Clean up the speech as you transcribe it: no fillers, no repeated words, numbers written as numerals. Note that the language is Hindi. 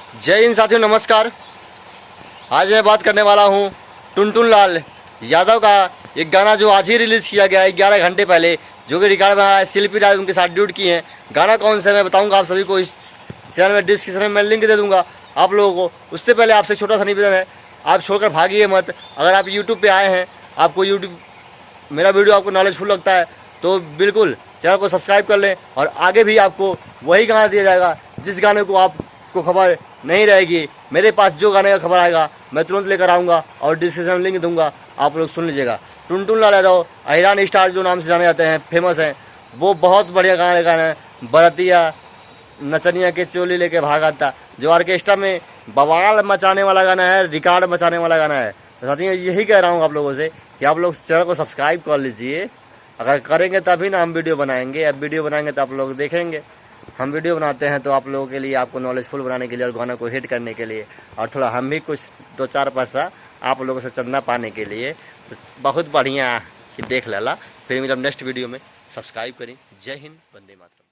जय हिंद साथियों, नमस्कार। आज मैं बात करने वाला हूँ टुनटुन लाल यादव का एक गाना जो आज ही रिलीज़ किया गया है 11 घंटे पहले, जो कि रिकॉर्ड बना है शिल्पी राज उनके साथ ड्यूट किए हैं। गाना कौन सा मैं बताऊंगा आप सभी को, इस चैनल में डिस्क्रिप्शन में मैं लिंक दे दूंगा आप लोगों को। उससे पहले आपसे छोटा सा निवेदन है, आप छोड़कर भागिए मत। अगर आप यूट्यूब पे आए हैं, आपको यूट्यूब मेरा वीडियो आपको नॉलेजफुल लगता है तो बिल्कुल चैनल को सब्सक्राइब कर लें, और आगे भी आपको वही गाना दिया जाएगा जिस गाने को आपको खबर नहीं रहेगी। मेरे पास जो गाने का खबर आएगा मैं तुरंत लेकर आऊँगा और डिस्क्रिप्शन में लिंक दूंगा, आप लोग सुन लीजिएगा। टुनटुन लाल यादव अहिरान स्टार जो नाम से जाने जाते हैं, फेमस हैं, वो बहुत बढ़िया गाना है। बरतिया नचनिया के चोली लेके भागा था, जो ऑर्केस्ट्रा में बवाल मचाने वाला गाना है, रिकॉर्ड मचाने वाला गाना है। तो साथियों यही कह रहा हूँ आप लोगों से कि आप लोग चैनल को सब्सक्राइब कर लीजिए। अगर करेंगे तभी ना हम वीडियो बनाएंगे, अब वीडियो बनाएंगे तो आप लोग देखेंगे। हम वीडियो बनाते हैं तो आप लोगों के लिए, आपको नॉलेजफुल बनाने के लिए और गाना को हिट करने के लिए, और थोड़ा हम भी कुछ 2-4 पैसा आप लोगों से चंदा पाने के लिए। तो बहुत बढ़िया देख लेला। फिर मिलम नेक्स्ट वीडियो में। सब्सक्राइब करें। जय हिंद, वंदे मातरम।